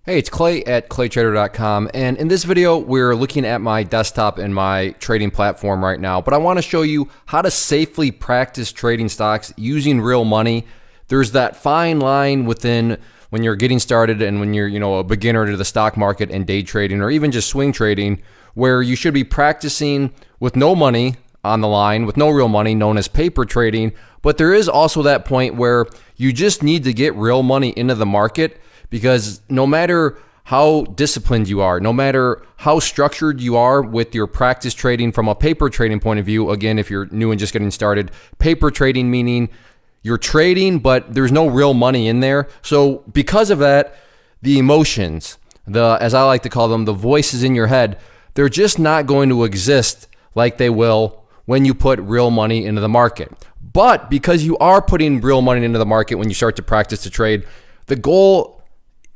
Hey, it's Clay at claytrader.com, and in this video we're looking at my desktop and my trading platform right now, but I want to show you how to safely practice trading stocks using real money. There's that fine line within when you're getting started and when you're a beginner to the stock market and day trading or even just swing trading, where you should be practicing with no money on the line, with no real money, known as paper trading. But there is also that point where you just need to get real money into the market, because no matter how disciplined you are, no matter how structured you are with your practice trading from a paper trading point of view, again, if you're new and just getting started, paper trading meaning you're trading, but there's no real money in there. So because of that, the emotions, as I like to call them, the voices in your head, they're just not going to exist like they will when you put real money into the market. But because you are putting real money into the market when you start to practice to trade, the goal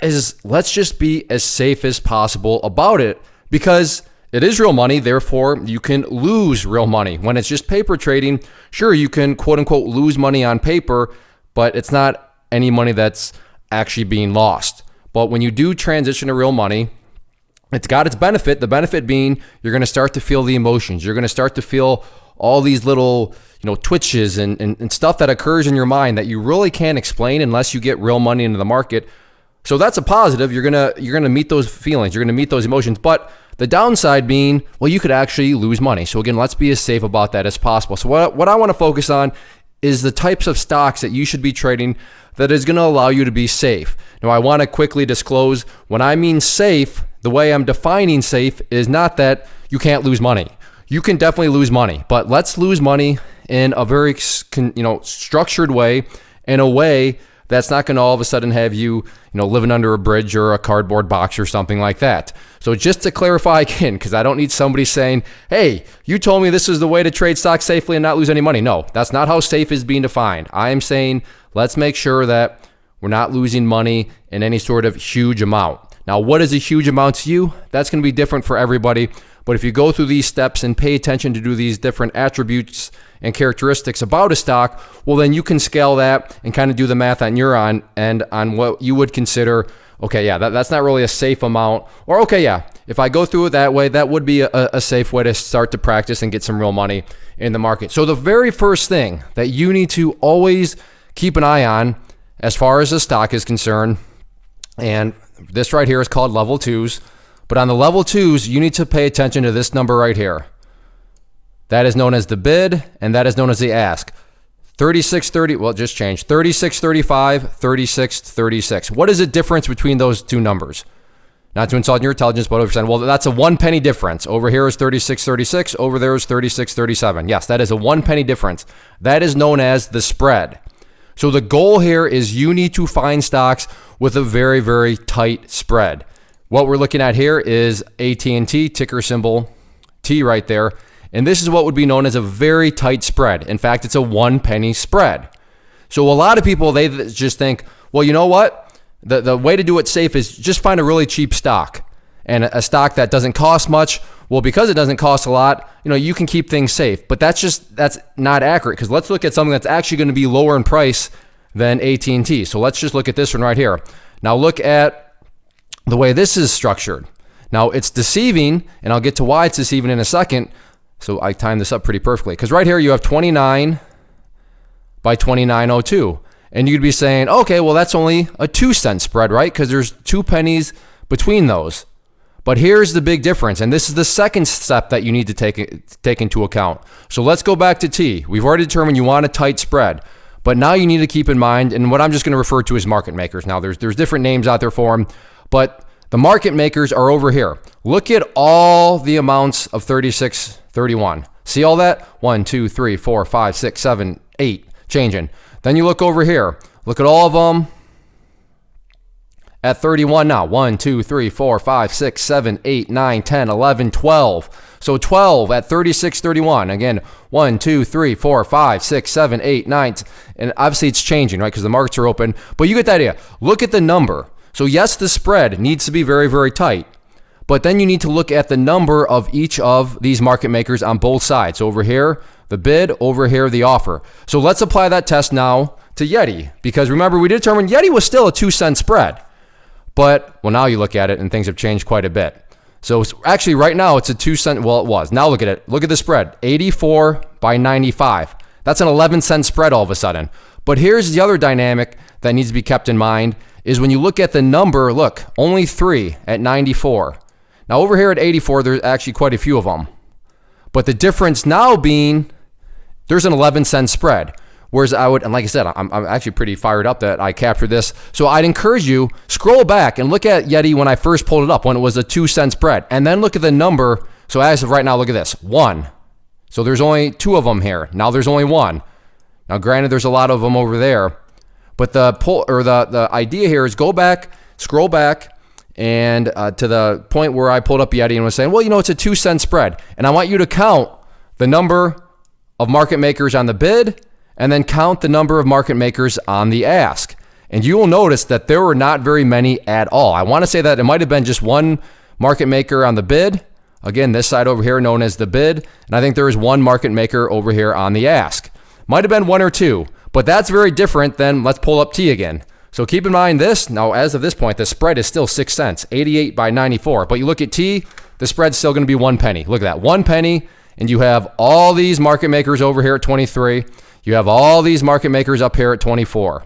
is let's just be as safe as possible about it, because it is real money. Therefore, you can lose real money. When it's just paper trading, sure, you can quote unquote lose money on paper, but it's not any money that's actually being lost. But when you do transition to real money, it's got its benefit. The benefit being you're going to start to feel the emotions. You're going to start to feel all these little twitches and stuff that occurs in your mind that you really can't explain unless you get real money into the market. So that's a positive. You're gonna meet those feelings. You're gonna meet those emotions. But the downside being, well, you could actually lose money. So again, let's be as safe about that as possible. So what I want to focus on is the types of stocks that you should be trading that is going to allow you to be safe. Now, I want to quickly disclose, when I mean safe, the way I'm defining safe is not that you can't lose money. You can definitely lose money, but let's lose money in a very structured way, in a way that's not going to all of a sudden have you living under a bridge or a cardboard box or something like that. So just to clarify again, because I don't need somebody saying, hey, you told me this is the way to trade stocks safely and not lose any money. No, that's not how safe is being defined. I am saying let's make sure that we're not losing money in any sort of huge amount. Now, what is a huge amount to you? That's going to be different for everybody. But if you go through these steps and pay attention to do these different attributes and characteristics about a stock, well, then you can scale that and kind of do the math on your end on what you would consider, okay, yeah, that's not really a safe amount. Or, okay, yeah, if I go through it that way, that would be a safe way to start to practice and get some real money in the market. So the very first thing that you need to always keep an eye on as far as the stock is concerned, and this right here is called level twos, but on the level twos, you need to pay attention to this number right here. That is known as the bid, and that is known as the ask. 36.30, well, it just changed. 36.35, 36.36. What is the difference between those two numbers? Not to insult your intelligence, but well, that's a 1 penny difference. Over here is 36.36, over there is 36.37. Yes, that is a 1 penny difference. That is known as the spread. So the goal here is you need to find stocks with a very, very tight spread. What we're looking at here is AT&T, ticker symbol T right there. And this is what would be known as a very tight spread. In fact, it's a 1 penny spread. So a lot of people, they just think, well, you know what? The way to do it safe is just find a really cheap stock, and a stock that doesn't cost much. Well, because it doesn't cost a lot, you can keep things safe. But that's not accurate, because let's look at something that's actually going to be lower in price than AT&T. So let's just look at this one right here. Now look at the way this is structured. Now it's deceiving, and I'll get to why it's deceiving in a second. So I timed this up pretty perfectly, because right here you have 29 by 29.02. And you'd be saying, okay, well, that's only a 2-cent spread, right? Because there's 2 pennies between those. But here's the big difference, and this is the second step that you need to take into account. So let's go back to T. We've already determined you want a tight spread, but now you need to keep in mind, and what I'm just going to refer to as market makers. Now, there's different names out there for them, but the market makers are over here. Look at all the amounts of 36.31. See all that? 1, 2, 3, 4, 5, 6, 7, 8, changing. Then you look over here. Look at all of them at 31 now. 1, 2, 3, 4, 5, 6, 7, 8, 9, 10, 11, 12. So 12 at 36.31. Again, 1, 2, 3, 4, 5, 6, 7, 8, 9. And obviously it's changing, right? Because the markets are open. But you get the idea. Look at the number. So yes, the spread needs to be very, very tight. But then you need to look at the number of each of these market makers on both sides. Over here, the bid, over here, the offer. So let's apply that test now to Yeti, because remember, we determined Yeti was still a 2-cent spread. But, well, now you look at it and things have changed quite a bit. So actually right now it's a 2 cent, well, it was. Now look at it. Look at the spread, 84 by 95. That's an 11-cent spread all of a sudden. But here's the other dynamic that needs to be kept in mind is when you look at the number, look, only 3 at 94. Now over here at 84, there's actually quite a few of them. But the difference now being there's an 11-cent spread. Whereas I would, and like I said, I'm actually pretty fired up that I captured this. So I'd encourage you, scroll back and look at Yeti when I first pulled it up, when it was a 2-cent spread. And then look at the number. So as of right now, look at this, 1. So there's only 2 of them here. Now there's only 1. Now granted, there's a lot of them over there. But the idea here is go back, scroll back, and to the point where I pulled up Yeti and was saying, well, you know, it's a 2-cent spread. And I want you to count the number of market makers on the bid and then count the number of market makers on the ask. And you will notice that there were not very many at all. I want to say that it might have been just one market maker on the bid. Again, this side over here known as the bid. And I think there was one market maker over here on the ask. Might have been 1 or 2. But that's very different than, let's pull up T again. So keep in mind this. Now, as of this point, the spread is still 6 cents, 88 by 94. But you look at T, the spread's still going to be 1 penny. Look at that, 1 penny. And you have all these market makers over here at 23. You have all these market makers up here at 24.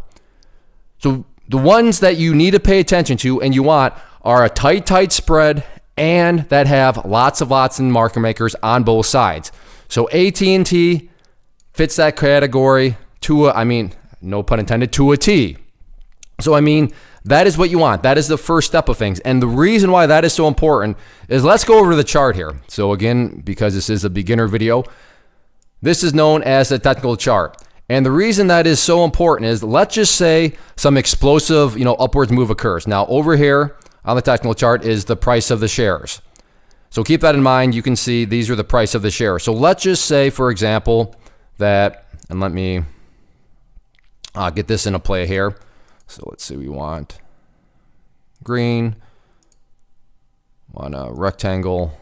So the ones that you need to pay attention to and you want are a tight spread and that have lots of market makers on both sides. So AT&T fits that category no pun intended, to a T. So, that is what you want. That is the first step of things. And the reason why that is so important is let's go over to the chart here. So again, because this is a beginner video, this is known as a technical chart. And the reason that is so important is let's just say some explosive, upwards move occurs. Now over here on the technical chart is the price of the shares. So keep that in mind. You can see these are the price of the shares. So let's just say, for example, that, and let me get this into play here. So let's see, we want green, want a rectangle,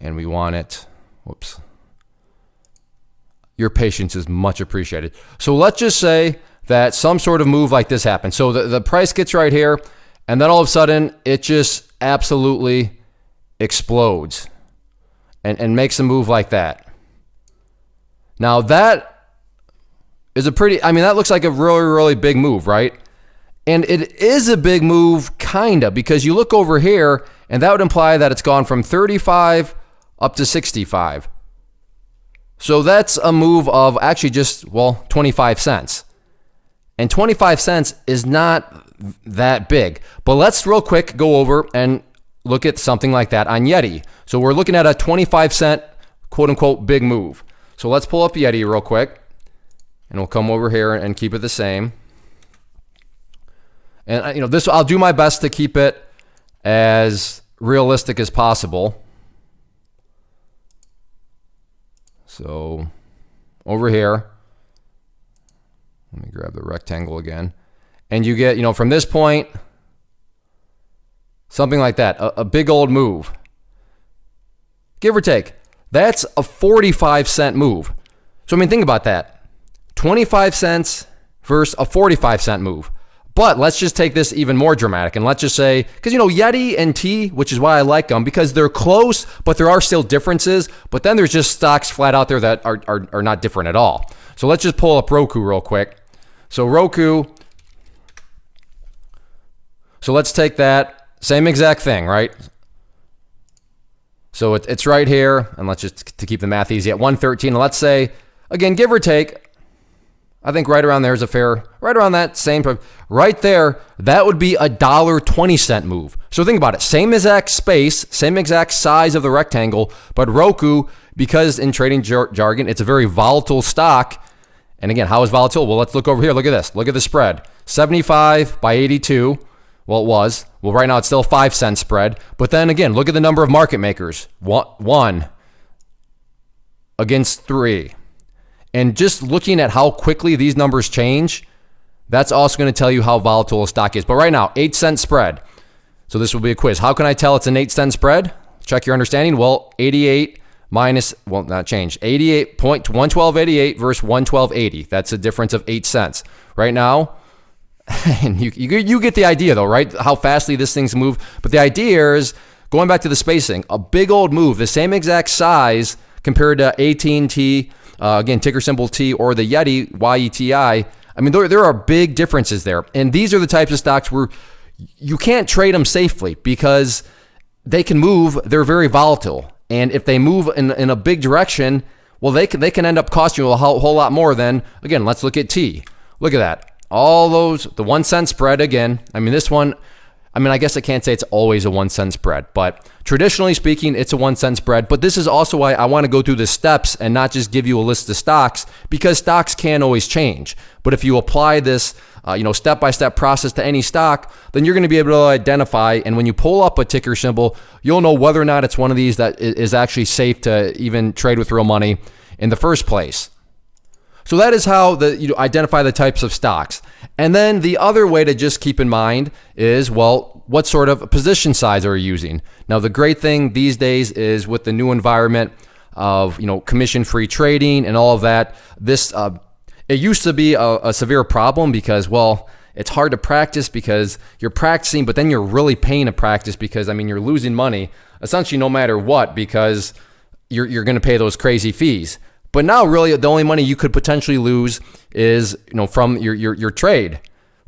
and we want it, whoops. Your patience is much appreciated. So let's just say that some sort of move like this happens. So the price gets right here, and then all of a sudden, it just absolutely explodes and makes a move like that. Now that is that looks like a really, really big move, right? And it is a big move, kinda, because you look over here, and that would imply that it's gone from 35 up to 65. So that's a move of actually just, 25 cents. And 25 cents is not that big. But let's real quick go over and look at something like that on Yeti. So we're looking at a 25 cent, quote unquote, big move. So let's pull up Yeti real quick, and we'll come over here and keep it the same. And this, I'll do my best to keep it as realistic as possible. So over here, let me grab the rectangle again. And you get, from this point, something like that, a big old move. Give or take. That's a 45 cent move. So think about that. 25 cents versus a 45 cent move. But let's just take this even more dramatic, and let's just say, because Yeti and T, which is why I like them, because they're close, but there are still differences. But then there's just stocks flat out there that are not different at all. So let's just pull up Roku real quick. So Roku, so let's take that same exact thing, right? So it's right here, and let's just, to keep the math easy, at 113. And let's say, again, give or take, I think right around there is right around that same, right there, that would be a $1.20 move. So think about it, same exact space, same exact size of the rectangle, but Roku, because in trading jargon, it's a very volatile stock. And again, how is volatile? Well, let's look over here. Look at this. Look at the spread. 75 by 82. Well, it was. Well, right now it's still a 5 cent spread. But then again, look at the number of market makers. 1 against 3. And just looking at how quickly these numbers change, that's also going to tell you how volatile a stock is. But right now, 8 cent spread. So this will be a quiz. How can I tell it's an 8 cent spread? Check your understanding. Well, 88 minus, not change. 112.88 versus 112.80. That's a difference of 8 cents. Right now, And you get the idea though, right? How fastly this thing's move. But the idea is, going back to the spacing, a big old move, the same exact size compared to AT&T, again, ticker symbol T, or the Yeti, YETI. I mean, there are big differences there. And these are the types of stocks where you can't trade them safely because they can move. They're very volatile. And if they move in a big direction, well, they can end up costing you a whole lot more than, again, let's look at T. Look at that. All those, the 1 cent spread again. I mean, this one, I guess I can't say it's always a 1 cent spread, but traditionally speaking, it's a 1 cent spread. But this is also why I want to go through the steps and not just give you a list of stocks, because stocks can always change. But if you apply this, step-by-step process to any stock, then you're going to be able to identify. And when you pull up a ticker symbol, you'll know whether or not it's one of these that is actually safe to even trade with real money in the first place. So that is how you identify the types of stocks. And then the other way to just keep in mind is, well, what sort of position size are you using? Now, the great thing these days is with the new environment of, commission-free trading and all of that, this, it used to be a severe problem because, well, it's hard to practice because you're practicing, but then you're really paying to practice because, you're losing money essentially no matter what because you're going to pay those crazy fees. But now, really, the only money you could potentially lose is, from your trade.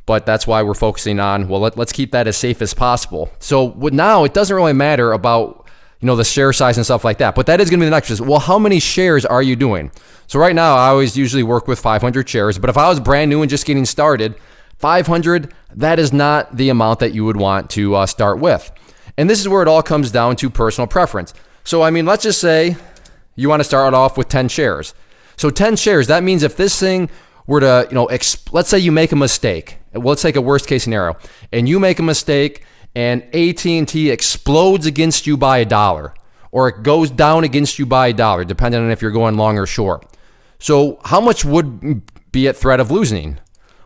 But that's why we're focusing on, well, let's keep that as safe as possible. So now it doesn't really matter about, the share size and stuff like that. But that is going to be the next. Well, how many shares are you doing? So right now, I always usually work with 500 shares. But if I was brand new and just getting started, 500, that is not the amount that you would want to start with. And this is where it all comes down to personal preference. So, let's just say you want to start off with 10 shares. So 10 shares, that means if this thing were to, let's say you make a mistake. Let's take a worst case scenario. And you make a mistake and AT&T explodes against you by $1 or it goes down against you by $1, depending on if you're going long or short. So how much would be at threat of losing?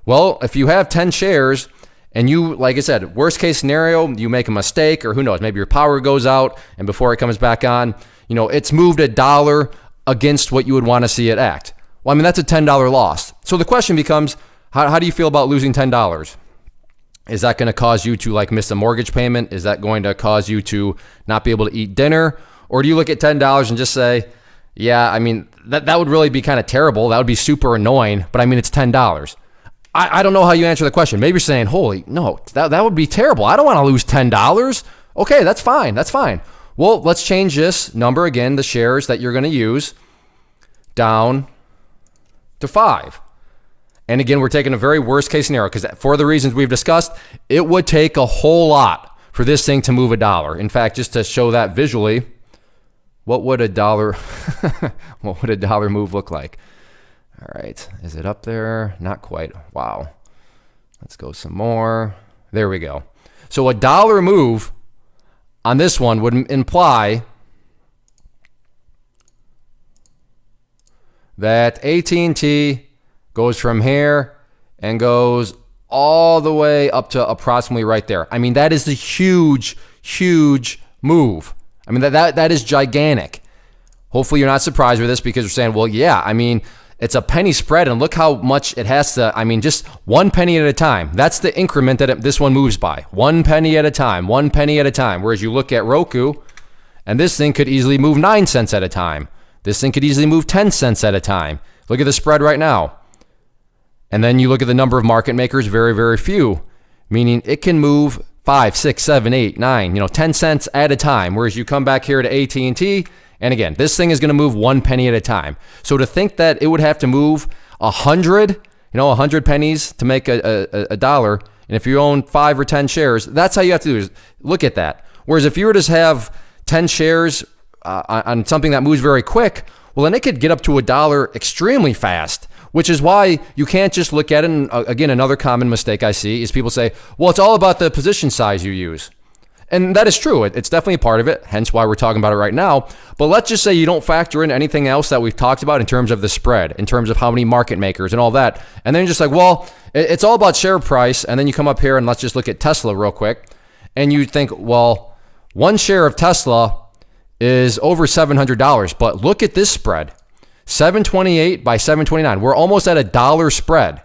Well, if you have 10 shares and you, like I said, worst case scenario, you make a mistake or who knows, maybe your power goes out and before it comes back on, it's moved $1 against what you would want to see it act. Well, that's a $10 loss. So the question becomes, how do you feel about losing $10? Is that going to cause you to miss a mortgage payment? Is that going to cause you to not be able to eat dinner? Or do you look at $10 and just say, yeah, that would really be kind of terrible. That would be super annoying, but it's $10. I don't know how you answer the question. Maybe you're saying, holy, no, that would be terrible. I don't want to lose $10. Okay, that's fine. That's fine. Well, let's change this number again, the shares that you're going to use, down to 5. And again, we're taking a very worst case scenario because for the reasons we've discussed, it would take a whole lot for this thing to move $1. In fact, just to show that visually, what would what would a dollar move look like? All right, is it up there? Not quite. Wow. Let's go some more. There we go. So a $1 move on this one would imply that AT&T goes from here and goes all the way up to approximately right there. That is a huge, huge move. That is gigantic. Hopefully you're not surprised with this because you're saying, well, yeah, it's a penny spread and look how much it has to, just 1 penny at a time. That's the increment that this one moves by. 1 penny at a time, 1 penny at a time. Whereas you look at Roku and this thing could easily move 9 cents at a time. This thing could easily move 10 cents at a time. Look at the spread right now. And then you look at the number of market makers, very, very few, meaning it can move 5, 6, 7, 8, 9, 10 cents at a time. Whereas you come back here to AT&T, and again, this thing is going to move 1 penny at a time. So to think that it would have to move 100 pennies to make a dollar, and if you own 5 or 10 shares, that's how you have to do is look at that. Whereas if you were to have 10 shares on something that moves very quick, well, then it could get up to $1 extremely fast, which is why you can't just look at it. And again, another common mistake I see is people say, well, it's all about the position size you use. And that is true. It's definitely a part of it, hence why we're talking about it right now. But let's just say you don't factor in anything else that we've talked about in terms of the spread, in terms of how many market makers and all that. And then you're just like, well, it's all about share price. And then you come up here and let's just look at Tesla real quick. And you think, well, one share of Tesla is over $700. But look at this spread, 728 by 729. We're almost at $1 spread.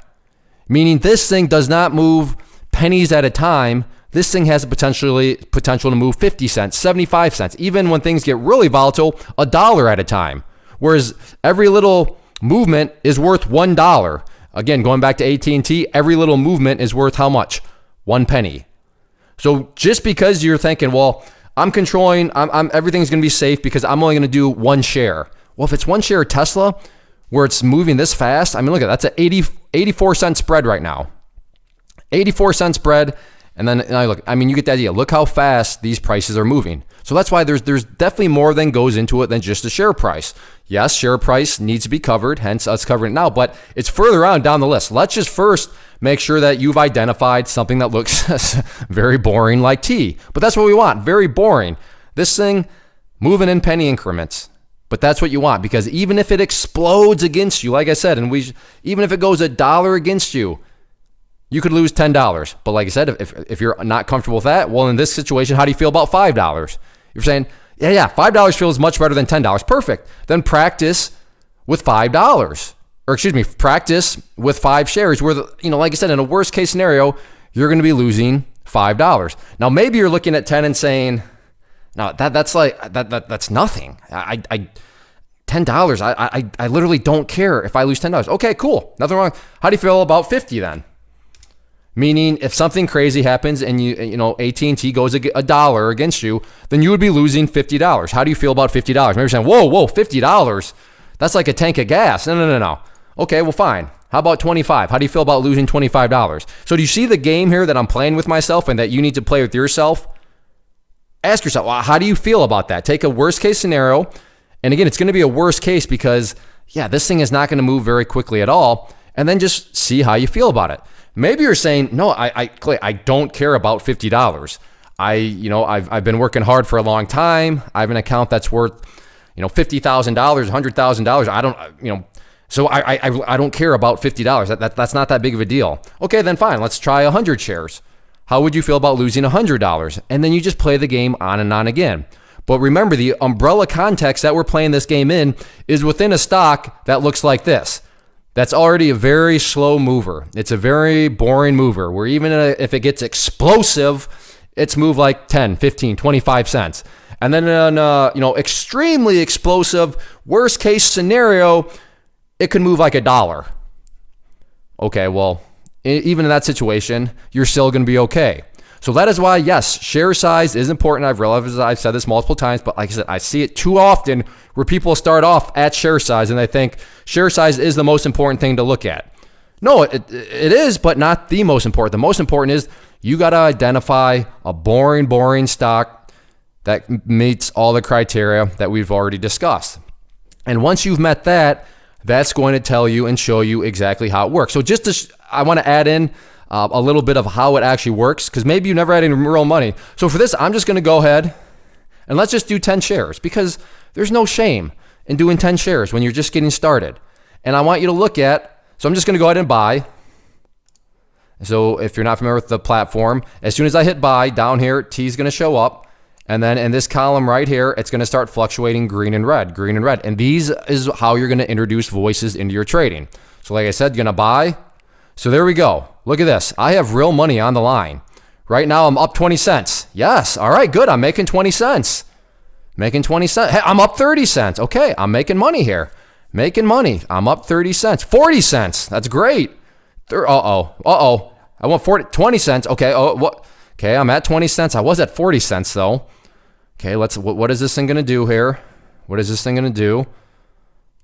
meaning this thing does not move pennies at a time. This thing has potential to move 50 cents, 75 cents, even when things get really volatile, $1 at a time. Whereas every little movement is worth $1. Again, going back to AT&T, every little movement is worth how much? 1 penny. So just because you're thinking, well, I'm controlling, everything's going to be safe because I'm only going to do 1 share. Well, if it's 1 share of Tesla where it's moving this fast, I mean, look at that. That's an 84 cent spread right now. 84 cent spread. And then look, I mean, you get the idea. Look how fast these prices are moving. So that's why there's definitely more than goes into it than just the share price. Yes, share price needs to be covered, hence us covering it now, but it's further on down the list. Let's just first make sure that you've identified something that looks very boring like T. But that's what we want, very boring. This thing moving in penny increments. But that's what you want, because even if it explodes against you, like I said, and even if it goes $1 against you, you could lose $10. But like I said, if you're not comfortable with that, well, in this situation, how do you feel about $5? You're saying, yeah, $5 feels much better than $10. Perfect. Then practice with $5. Or excuse me, practice with 5 shares where, like I said, in a worst case scenario, you're going to be losing $5. Now, maybe you're looking at 10 and saying, no, that's nothing. $10, I literally don't care if I lose $10. Okay, cool. Nothing wrong. How do you feel about 50 then? Meaning, if something crazy happens and AT&T goes $1 against you, then you would be losing $50. How do you feel about $50? Maybe you're saying, whoa, $50? That's like a tank of gas. No. Okay, well, fine. How about 25? How do you feel about losing $25? So do you see the game here that I'm playing with myself and that you need to play with yourself? Ask yourself, well, how do you feel about that? Take a worst case scenario. And again, it's going to be a worst case because, this thing is not going to move very quickly at all. And then just see how you feel about it. Maybe you're saying, no, Clay, I don't care about $50. I've been working hard for a long time. I have an account that's worth, $50,000, $100,000. I don't, so I don't care about $50. That's not that big of a deal. Okay, then fine. Let's try 100 shares. How would you feel about losing $100? And then you just play the game on and on again. But remember, the umbrella context that we're playing this game in is within a stock that looks like this. That's already a very slow mover. It's a very boring mover where even if it gets explosive, it's moved like 10, 15, 25 cents. And then in an extremely explosive, worst case scenario, it could move like $1. Okay, well, even in that situation, you're still going to be okay. So that is why, yes, share size is important. I've realized I've said this multiple times, but like I said, I see it too often where people start off at share size and they think share size is the most important thing to look at. No, it is, but not the most important. The most important is you got to identify a boring stock that meets all the criteria that we've already discussed. And once you've met that, that's going to tell you and show you exactly how it works. So I want to add in a little bit of how it actually works, because maybe you never had any real money. So for this, I'm just going to go ahead and let's just do 10 shares, because there's no shame in doing 10 shares when you're just getting started. And I want you to look at, so I'm just going to go ahead and buy. So if you're not familiar with the platform, as soon as I hit buy down here, T is going to show up. And then in this column right here, it's going to start fluctuating green and red. And these is how you're going to introduce voices into your trading. So like I said, you're going to buy. So there we go. Look at this. I have real money on the line. Right now, I'm up 20 cents. Yes. All right, good. I'm making 20 cents. Making 20 cents. Hey, I'm up 30 cents. Okay, I'm making money here. Making money. I'm up 30 cents. 40 cents. That's great. Uh-oh. I want 20 cents. Okay. What? Okay, I'm at 20 cents. I was at 40 cents though. Okay, what is this thing going to do here? What is this thing going to do?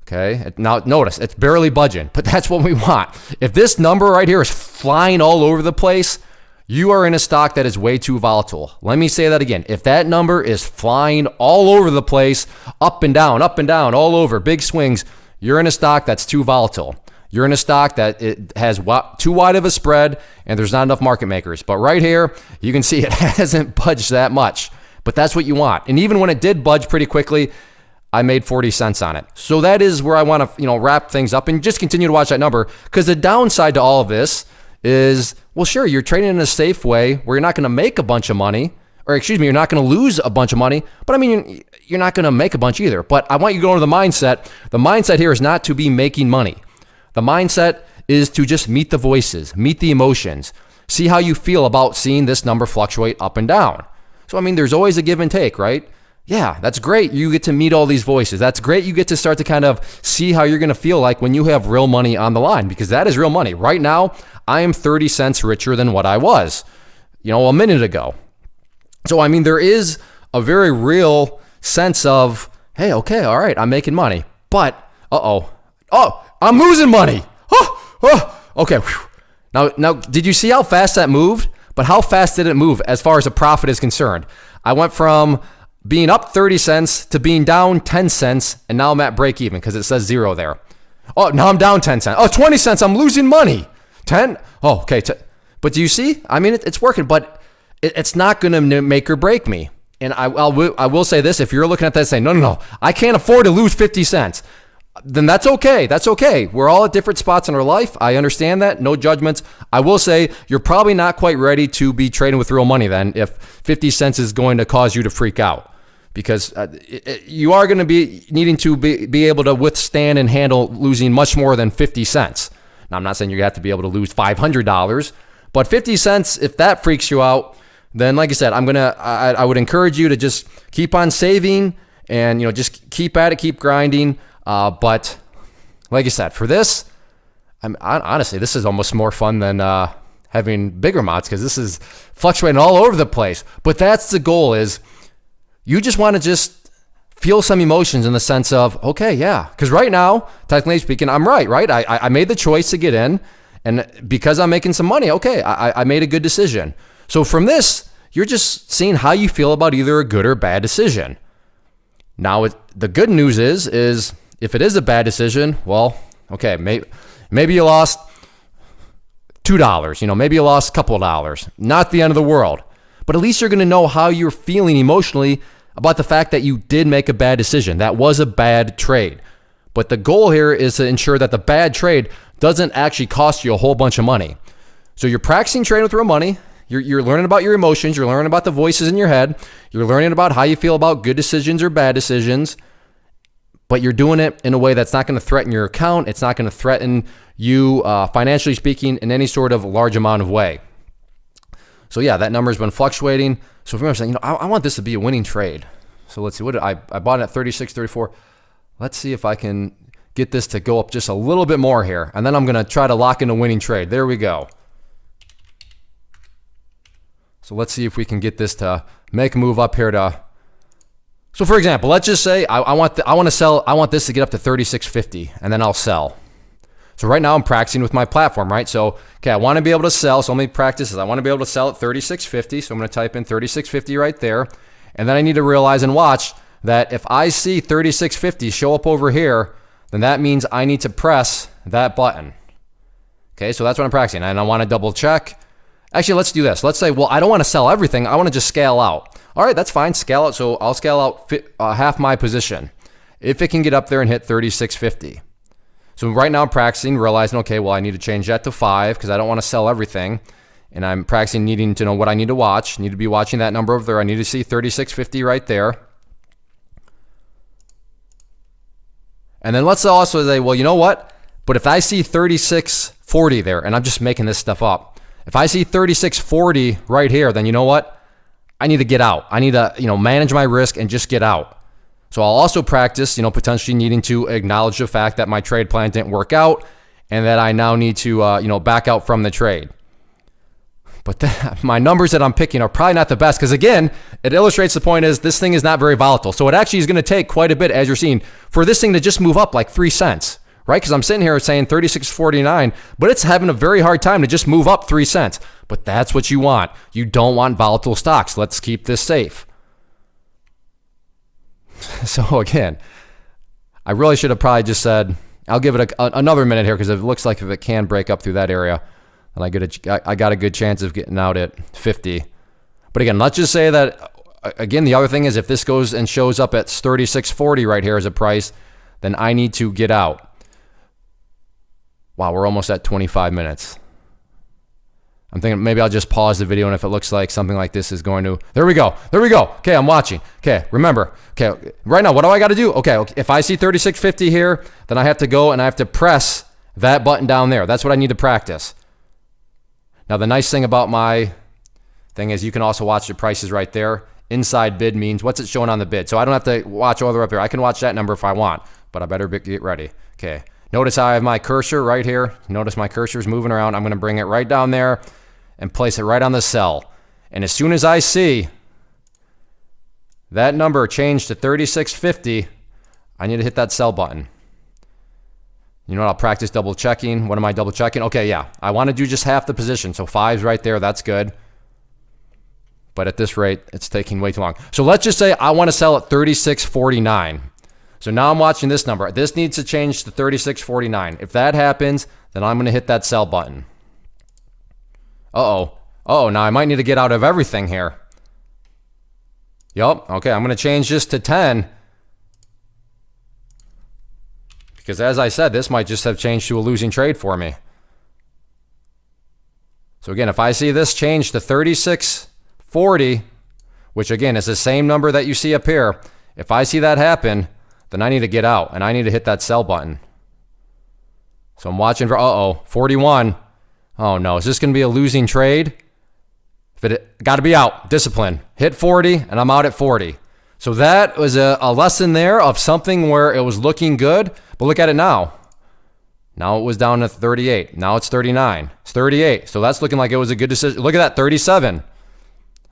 Okay, now notice it's barely budging, but that's what we want. If this number right here is flying all over the place, you are in a stock that is way too volatile. Let me say that again. If that number is flying all over the place, up and down, all over, big swings, you're in a stock that's too volatile. You're in a stock that it has too wide of a spread and there's not enough market makers. But right here, you can see it hasn't budged that much. But that's what you want. And even when it did budge pretty quickly, I made 40 cents on it. So that is where I want to, wrap things up and just continue to watch that number, because the downside to all of this is, well, sure, you're trading in a safe way where you're not going to make a bunch of money, or excuse me, you're not going to lose a bunch of money, but I mean, you're not going to make a bunch either. But I want you to go into the mindset. The mindset here is not to be making money. The mindset is to just meet the voices, meet the emotions, see how you feel about seeing this number fluctuate up and down. So, I mean, there's always a give and take, right? Yeah, that's great. You get to meet all these voices. That's great. You get to start to kind of see how you're going to feel like when you have real money on the line, because that is real money. Right now, I am 30 cents richer than what I was, a minute ago. So, I mean, there is a very real sense of, hey, okay, all right, I'm making money, but I'm losing money. Okay. Now, did you see how fast that moved? But how fast did it move as far as a profit is concerned? I went from being up 30 cents to being down 10 cents, and now I'm at break even because it says 0 there. Oh, now I'm down 10 cents. Oh, 20 cents, I'm losing money. 10? Oh, okay. But do you see? I mean, it's working, but it's not going to make or break me. And I will say this, if you're looking at that saying, no, I can't afford to lose 50 cents, then that's okay. That's okay. We're all at different spots in our life. I understand that. No judgments. I will say you're probably not quite ready to be trading with real money then if 50 cents is going to cause you to freak out, because you are going to be needing to be able to withstand and handle losing much more than 50 cents. Now, I'm not saying you have to be able to lose $500, but 50 cents, if that freaks you out, then like I said, I would encourage you to just keep on saving and, just keep at it, keep grinding. But like I said, for this, honestly, this is almost more fun than having bigger amounts, because this is fluctuating all over the place. But that's the goal, is you just want to just feel some emotions in the sense of, okay, yeah, because right now, technically speaking, I'm right? I made the choice to get in, and because I'm making some money, okay, I made a good decision. So from this, you're just seeing how you feel about either a good or bad decision. Now, the good news is if it is a bad decision, well, okay, maybe you lost $2, maybe you lost a couple of dollars. Not the end of the world. But at least you're going to know how you're feeling emotionally about the fact that you did make a bad decision. That was a bad trade. But the goal here is to ensure that the bad trade doesn't actually cost you a whole bunch of money. So you're practicing trading with real money. You're learning about your emotions. You're learning about the voices in your head. You're learning about how you feel about good decisions or bad decisions. But you're doing it in a way that's not going to threaten your account. It's not going to threaten you financially speaking in any sort of large amount of way. So yeah, that number's been fluctuating. So if you're saying, I want this to be a winning trade. So let's see, I bought it at 36.34. Let's see if I can get this to go up just a little bit more here. And then I'm going to try to lock in a winning trade. There we go. So let's see if we can get this to make a move up here to. So for example, let's just say I want this to get up to 36.50, and then I'll sell. So right now I'm practicing with my platform, right? So okay, I want to be able to sell. So let me practice this. I want to be able to sell at 36.50. So I'm going to type in 36.50 right there, and then I need to realize and watch that if I see 36.50 show up over here, then that means I need to press that button. Okay, so that's what I'm practicing, and I want to double check. Actually, let's do this. Let's say, well, I don't want to sell everything. I want to just scale out. All right, that's fine. Scale out. So I'll scale out half my position if it can get up there and hit 36.50. So right now I'm practicing, realizing, okay, well, I need to change that to 5 because I don't want to sell everything. And I'm practicing needing to know what I need to watch. Need to be watching that number over there. I need to see 36.50 right there. And then let's also say, well, you know what? But if I see 36.40 there, and I'm just making this stuff up, if I see 36.40 right here, then you know what? I need to get out. I need to, manage my risk and just get out. So I'll also practice, potentially needing to acknowledge the fact that my trade plan didn't work out and that I now need to, back out from the trade. But my numbers that I'm picking are probably not the best because, again, it illustrates the point is this thing is not very volatile. So it actually is going to take quite a bit, as you're seeing, for this thing to just move up like 3 cents. Right? Because I'm sitting here saying 36.49, but it's having a very hard time to just move up 3 cents. But that's what you want. You don't want volatile stocks. Let's keep this safe. So again, I really should have probably just said, I'll give it another minute here because it looks like if it can break up through that area, then I got a good chance of getting out at 50. But again, let's just say that, again, the other thing is if this goes and shows up at 36.40 right here as a price, then I need to get out. Wow, we're almost at 25 minutes. I'm thinking maybe I'll just pause the video, and if it looks like something like this is going to... There we go. Okay, I'm watching. Okay, remember. Okay, right now, what do I got to do? Okay, if I see 36.50 here, then I have to go and I have to press That button down there, that's what I need to practice. Now, the nice thing about my thing is you can also watch the prices right there. Inside bid means what's it showing on the bid. So I don't have to watch all the way up here. I can watch that number if I want, but I better get ready. Okay. Notice how I have my cursor right here. Notice my cursor is moving around. I'm going to bring it right down there and place it right on the cell. And as soon as I see that number change to 36.50, I need to hit that sell button. You know what? I'll practice double checking. What am I double checking? Okay, yeah. I want to do just half the position. So 5's right there. That's good. But at this rate, it's taking way too long. So let's just say I want to sell at 36.49. So now I'm watching this number. This needs to change to 36.49. If that happens, then I'm going to hit that sell button. Uh-oh. Uh-oh, now I might need to get out of everything here. Yup. Okay, I'm going to change this to 10. Because as I said, this might just have changed to a losing trade for me. So again, if I see this change to 36.40, which again is the same number that you see up here, if I see that happen, then I need to get out and I need to hit that sell button. So I'm watching for, 41. Oh no, is this going to be a losing trade? If it got to be out, discipline. Hit 40 and I'm out at 40. So that was a lesson there of something where it was looking good, but look at it now. Now it was down to 38. Now it's 39. It's 38. So that's looking like it was a good decision. Look at that, 37.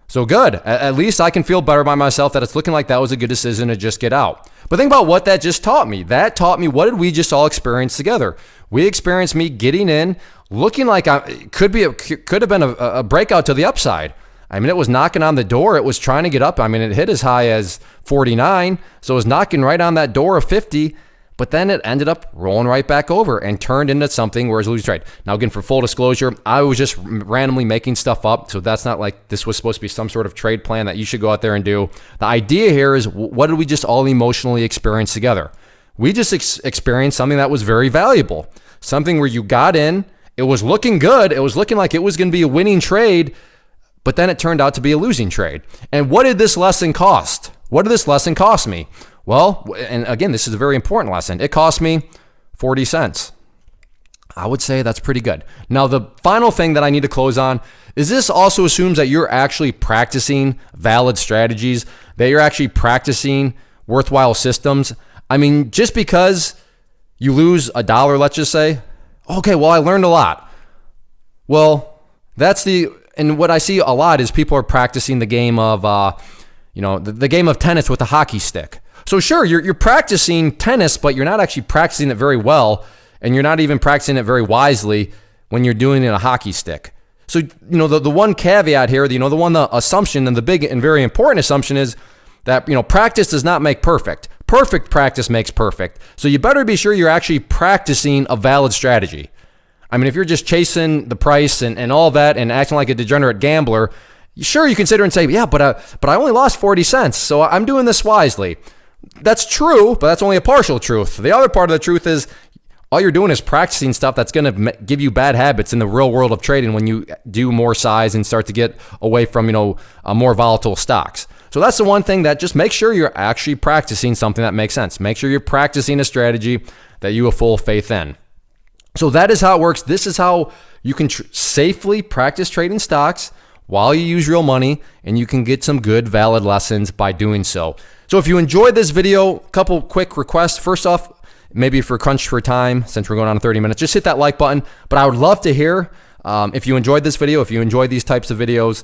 So good. At least I can feel better by myself that it's looking like that was a good decision to just get out. But think about what that just taught me. That taught me, what did we just all experience together? We experienced me getting in, looking like it could have been a breakout to the upside. I mean, it was knocking on the door. It was trying to get up. I mean, it hit as high as 49. So it was knocking right on that door of 50. But then it ended up rolling right back over and turned into something where it's a losing trade. Now, again, for full disclosure, I was just randomly making stuff up. So that's not like this was supposed to be some sort of trade plan that you should go out there and do. The idea here is, what did we just all emotionally experience together? We just experienced something that was very valuable. Something where you got in, it was looking good. It was looking like it was going to be a winning trade, but then it turned out to be a losing trade. And what did this lesson cost? What did this lesson cost me? Well, and again, this is a very important lesson. It cost me 40 cents. I would say that's pretty good. Now, the final thing that I need to close on is this also assumes that you're actually practicing valid strategies, that you're actually practicing worthwhile systems. I mean, just because you lose $1, let's just say, okay, well, I learned a lot. Well, and what I see a lot is people are practicing the game of, the game of tennis with a hockey stick. So sure, you're practicing tennis, but you're not actually practicing it very well, and you're not even practicing it very wisely when you're doing it in a hockey stick. So, the one caveat here, the assumption, and the big and very important assumption is that, practice does not make perfect. Perfect practice makes perfect. So you better be sure you're actually practicing a valid strategy. I mean, if you're just chasing the price and all that and acting like a degenerate gambler, sure, you consider and say, yeah, but I only lost 40 cents, so I'm doing this wisely. That's true, but that's only a partial truth. The other part of the truth is all you're doing is practicing stuff that's going to give you bad habits in the real world of trading when you do more size and start to get away from, more volatile stocks. So that's the one thing, that just make sure you're actually practicing something that makes sense. Make sure you're practicing a strategy that you have full faith in. So that is how it works. This is how you can safely practice trading stocks while you use real money, and you can get some good, valid lessons by doing so. So if you enjoyed this video, a couple quick requests. First off, maybe if you're crunched for time, since we're going on 30 minutes, just hit that like button. But I would love to hear if you enjoyed this video, if you enjoyed these types of videos.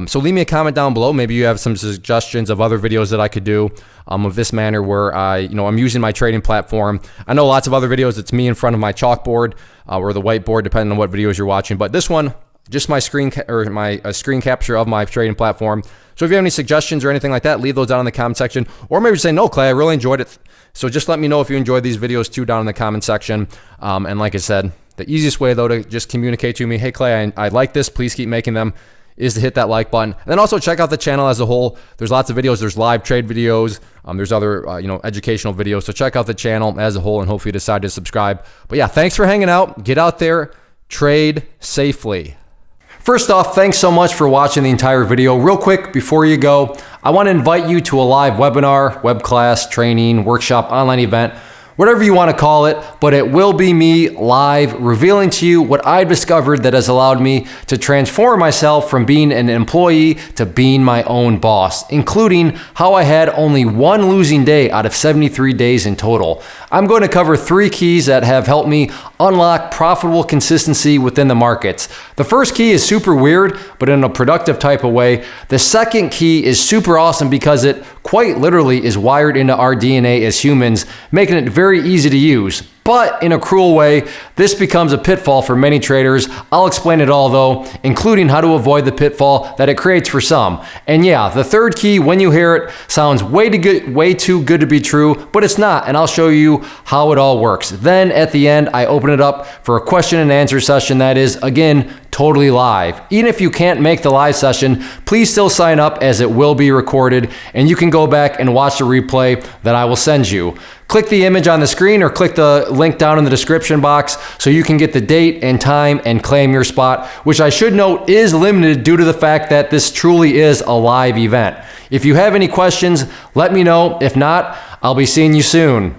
So leave me a comment down below. Maybe you have some suggestions of other videos that I could do of this manner where I'm using my trading platform. I know lots of other videos, it's me in front of my chalkboard or the whiteboard, depending on what videos you're watching. But this one, just my screen screen capture of my trading platform. So if you have any suggestions or anything like that, leave those down in the comment section. Or maybe say, no, Clay, I really enjoyed it. So just let me know if you enjoyed these videos too down in the comment section. And like I said, the easiest way though to just communicate to me, hey Clay, I like this, please keep making them, is to hit that like button. And then also check out the channel as a whole. There's lots of videos. There's live trade videos. There's other educational videos. So check out the channel as a whole and hopefully decide to subscribe. But yeah, thanks for hanging out. Get out there, trade safely. First off, thanks so much for watching the entire video. Real quick, before you go, I want to invite you to a live webinar, web class, training, workshop, online event whatever you want to call it, but it will be me live revealing to you what I've discovered that has allowed me to transform myself from being an employee to being my own boss, including how I had only one losing day out of 73 days in total. I'm going to cover 3 keys that have helped me unlock profitable consistency within the markets. The first key is super weird, but in a productive type of way. The second key is super awesome because it quite literally is wired into our DNA as humans, making it very easy to use. But in a cruel way, this becomes a pitfall for many traders. I'll explain it all though, including how to avoid the pitfall that it creates for some. And yeah, the third key, when you hear it, sounds way too good to be true, but it's not, and I'll show you how it all works. Then at the end, I open it up for a question and answer session that is, again, totally live. Even if you can't make the live session, please still sign up as it will be recorded, and you can go back and watch the replay that I will send you. Click the image on the screen or click the link down in the description box so you can get the date and time and claim your spot, which I should note is limited due to the fact that this truly is a live event. If you have any questions, let me know. If not, I'll be seeing you soon.